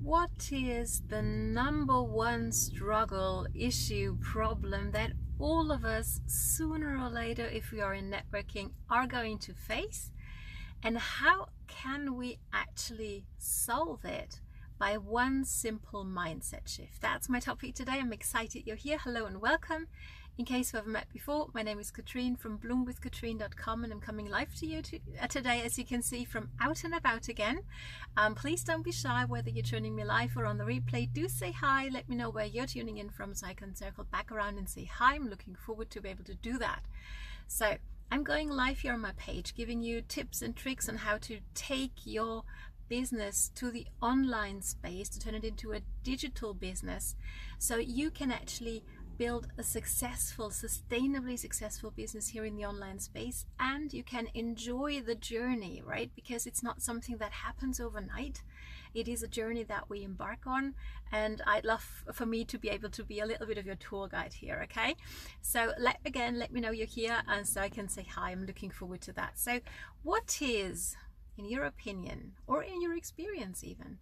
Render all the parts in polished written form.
What is the number one struggle, issue, problem that all of us sooner or later, if we are in networking, are going to face? And how can we actually solve it by one simple mindset shift? That's my topic today. I'm excited you're here. Hello and welcome. In case we haven't met before, my name is Katrin from bloomwithkatrin.com, and I'm coming live to you today, as you can see, from out and about again. Please don't be shy, whether you're tuning me live or on the replay. Do say hi. Let me know where you're tuning in from so I can circle back around and say hi. I'm looking forward to be able to do that. So I'm going live here on my page, giving you tips and tricks on how to take your business to the online space, to turn it into a digital business, so you can actually build a successful, sustainably successful business here in the online space, and you can enjoy the journey, right? Because it's not something that happens overnight. It is a journey that we embark on, and I'd love for me to be able to be a little bit of your tour guide here, okay? So let me know you're here, and so I can say hi. I'm looking forward to that. So what is, in your opinion, or in your experience even,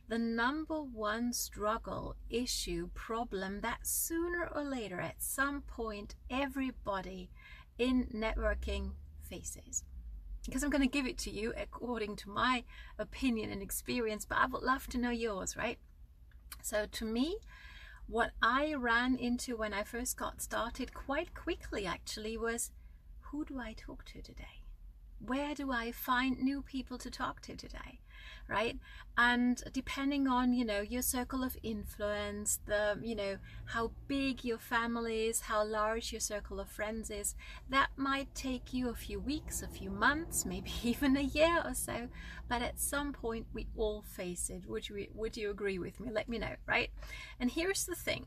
the number one struggle, issue, problem that sooner or later, at some point, everybody in networking faces? Because I'm going to give it to you according to my opinion and experience, but I would love to know yours, right? So to me, what I ran into when I first got started quite quickly actually was, who do I talk to today? Where do I find new people to talk to today, right? And depending on, your circle of influence, how big your family is, how large your circle of friends is, that might take you a few weeks, a few months, maybe even a year or so. But at some point, we all face it. Would you agree with me? Let me know, right? And here's the thing,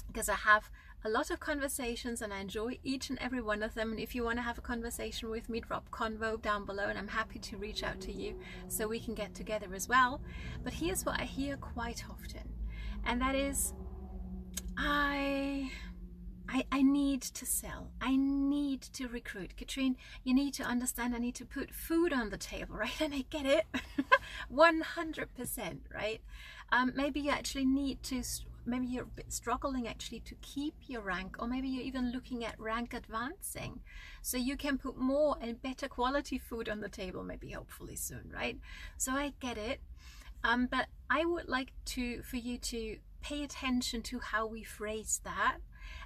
because I have a lot of conversations and I enjoy each and every one of them, and if you want to have a conversation with me, drop convo down below and I'm happy to reach out to you so we can get together as well. But here's what I hear quite often, and that is, I need to sell, I need to recruit. Katrin, you need to understand, I need to put food on the table, right? And I get it 100%, right? Maybe you actually need to, maybe you're a bit struggling actually to keep your rank, or maybe you're even looking at rank advancing so you can put more and better quality food on the table, maybe hopefully soon, right? So I get it, but I would like for you to pay attention to how we phrase that,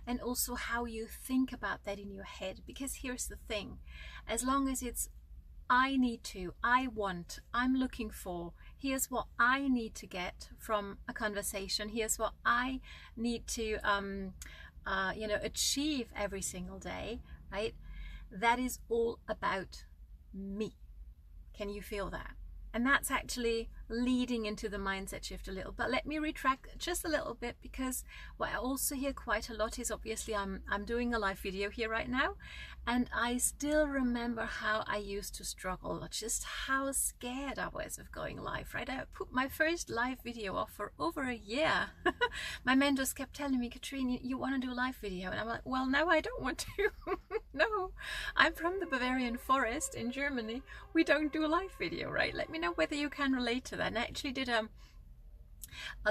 and also how you think about that in your head. Because here's the thing, as long as it's I need to, I want, I'm looking for, here's what I need to get from a conversation, here's what I need to achieve every single day, right? That is all about me. Can you feel that? And that's actually leading into the mindset shift a little. But let me retract just a little bit, because what I also hear quite a lot is, obviously I'm doing a live video here right now, and I still remember how I used to struggle, just how scared I was of going live, right? I put my first live video off for over a year. My mentors kept telling me, Katrin, you want to do a live video? And I'm like, well, no, I don't want to. No, I'm from the Bavarian forest in Germany. We don't do a live video, right? Let me know whether you can relate to that. And I actually did a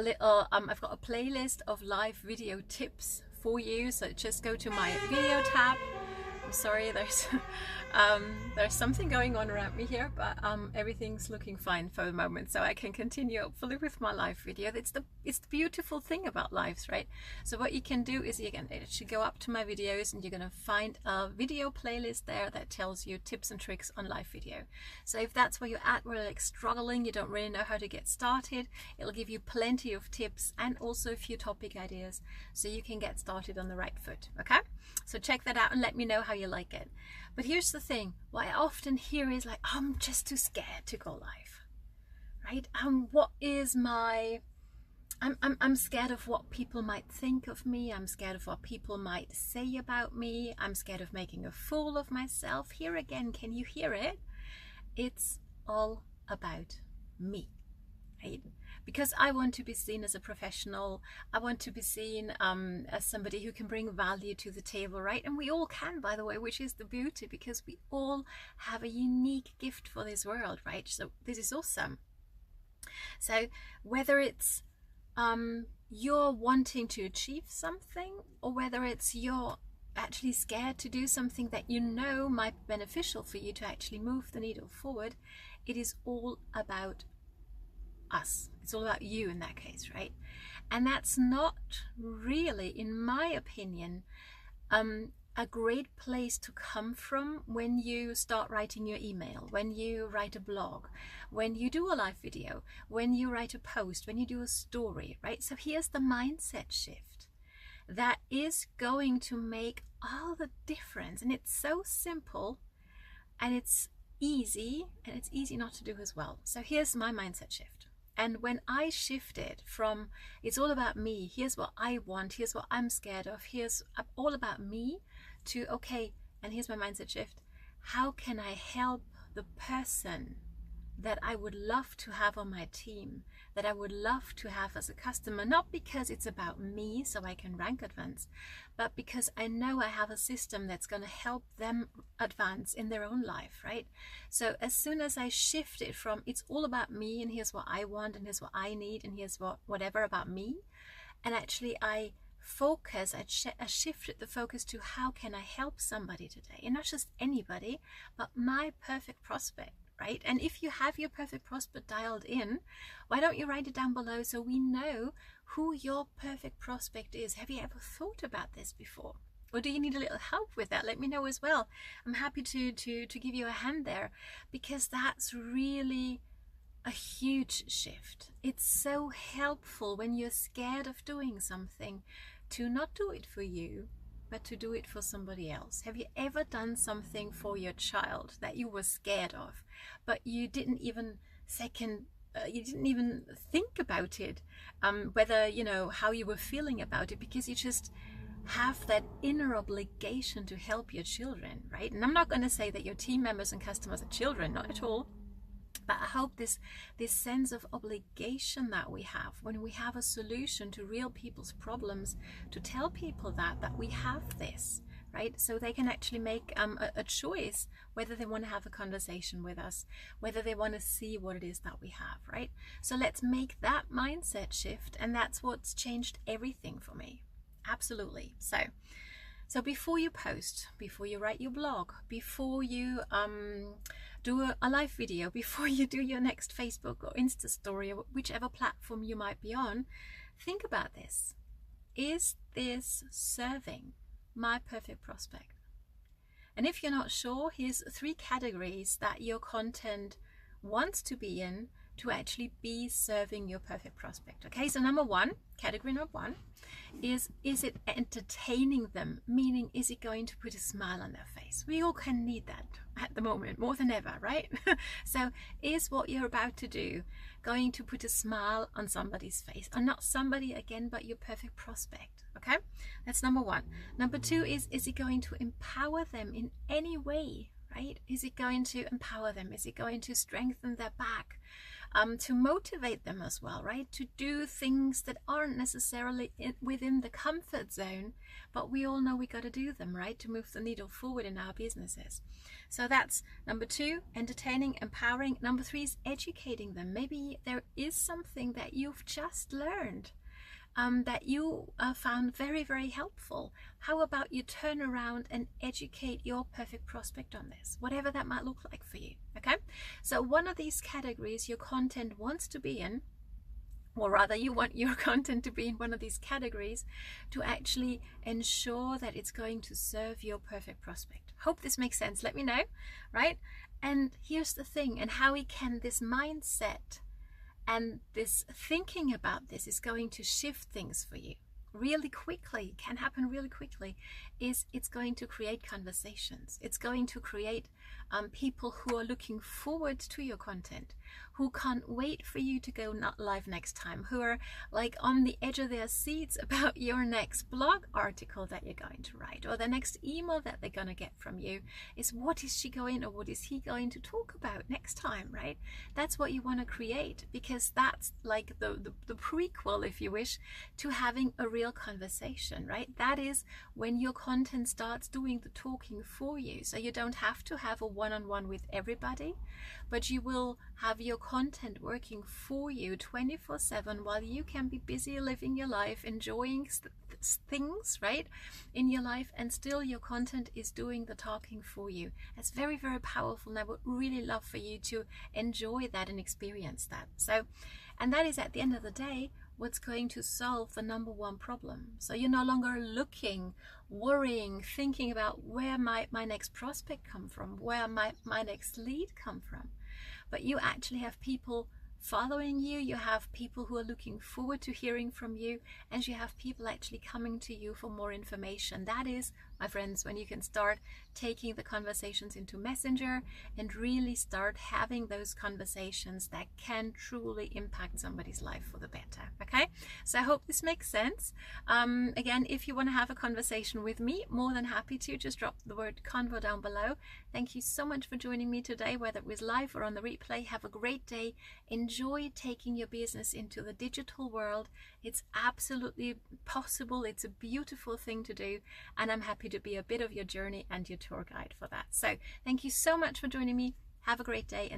little, I've got a playlist of live video tips for you. So just go to my video tab. I'm sorry, there's something going on around me here, but everything's looking fine for the moment, so I can continue hopefully with my live video. It's the beautiful thing about lives, right? So what you can do is, you can actually go up to my videos and you're going to find a video playlist there that tells you tips and tricks on live video. So if that's where you're at, where you're like struggling, you don't really know how to get started, it'll give you plenty of tips and also a few topic ideas so you can get started on the right foot, okay? So check that out and let me know how you like it. But here's the thing, what I often hear is like, I'm just too scared to go live, right? What is my, I'm scared of what people might think of me. I'm scared of what people might say about me. I'm scared of making a fool of myself. Here again, can you hear it? It's all about me, right? Because I want to be seen as a professional. I want to be seen as somebody who can bring value to the table, right? And we all can, by the way, which is the beauty, because we all have a unique gift for this world, right? So this is awesome. So whether it's you're wanting to achieve something, or whether it's you're actually scared to do something that you know might be beneficial for you to actually move the needle forward, it is all about us. It's all about you in that case, right? And that's not really, in my opinion, a great place to come from when you start writing your email, when you write a blog, when you do a live video, when you write a post, when you do a story, right? So here's the mindset shift that is going to make all the difference. And it's so simple, and it's easy not to do as well. So here's my mindset shift. And when I shifted from it's all about me, here's what I want, here's what I'm scared of, here's all about me, to okay, and here's my mindset shift, how can I help the person that I would love to have on my team, that I would love to have as a customer, not because it's about me so I can rank advance, but because I know I have a system that's going to help them advance in their own life, right? So as soon as I shift it from it's all about me and here's what I want and here's what I need and here's whatever about me, and actually I shifted the focus to how can I help somebody today, and not just anybody, but my perfect prospect, right? And if you have your perfect prospect dialed in, why don't you write it down below so we know who your perfect prospect is? Have you ever thought about this before? Or do you need a little help with that? Let me know as well. I'm happy to give you a hand there, because that's really a huge shift. It's so helpful when you're scared of doing something to not do it for you, but to do it for somebody else. Have you ever done something for your child that you were scared of, but you didn't even think about it, whether, you know, how you were feeling about it, because you just have that inner obligation to help your children, right? And I'm not going to say that your team members and customers are children, not at all. But I hope this sense of obligation that we have when we have a solution to real people's problems, to tell people that we have this, right? So they can actually make a choice whether they want to have a conversation with us, whether they want to see what it is that we have, right? So let's make that mindset shift, and that's what's changed everything for me. Absolutely. So before you post, before you write your blog, before you do a live video, before you do your next Facebook or Insta story or whichever platform you might be on, think about this. Is this serving my perfect prospect? And if you're not sure, here's 3 categories that your content wants to be in to actually be serving your perfect prospect. Okay, so category number one is it entertaining them? Meaning, is it going to put a smile on their face? We all can need that at the moment, more than ever, right? So is what you're about to do going to put a smile on somebody's face? Or not somebody again, but your perfect prospect. Okay, that's number 1. Number 2 is it going to empower them in any way? Right? Is it going to empower them? Is it going to strengthen their back? To motivate them as well, right? To do things that aren't necessarily within the comfort zone, but we all know we got to do them, right? To move the needle forward in our businesses. So that's number 2, entertaining, empowering. Number 3 is educating them. Maybe there is something that you've just learned that you found very, very helpful. How about you turn around and educate your perfect prospect on this, whatever that might look like for you, okay? So one of these categories your content wants to be in, or rather you want your content to be in one of these categories to actually ensure that it's going to serve your perfect prospect. Hope this makes sense. Let me know, right? And here's the thing, and how this mindset and this thinking about this is going to shift things for you really quickly, can happen really quickly, is it's going to create conversations. It's going to create people who are looking forward to your content, who can't wait for you to go not live next time, who are like on the edge of their seats about your next blog article that you're going to write, or the next email that they're going to get from you is, what is she going, or what is he going to talk about next time, right? That's what you want to create, because that's like the prequel, if you wish, to having a real conversation, right? That is when your content starts doing the talking for you, so you don't have to have a one-on-one with everybody, but you will have your content working for you 24/7 while you can be busy living your life, enjoying things, right, in your life, and still your content is doing the talking for you. It's very, very powerful, and I would really love for you to enjoy that and experience that. So, and that is at the end of the day what's going to solve the number one problem. So you're no longer looking, worrying, thinking about where might my next prospect come from, where might my next lead come from, but you actually have people following you, you have people who are looking forward to hearing from you, and you have people actually coming to you for more information. That is, my friends, when you can start taking the conversations into Messenger and really start having those conversations that can truly impact somebody's life for the better. Okay, so I hope this makes sense. Again, if you want to have a conversation with me, more than happy to. Just drop the word convo down below. Thank you so much for joining me today, whether it was live or on the replay. Have a great day. Enjoy taking your business into the digital world. It's absolutely possible. It's a beautiful thing to do, and I'm happy to be a bit of your journey and your tour guide for that. So thank you so much for joining me. Have a great day, and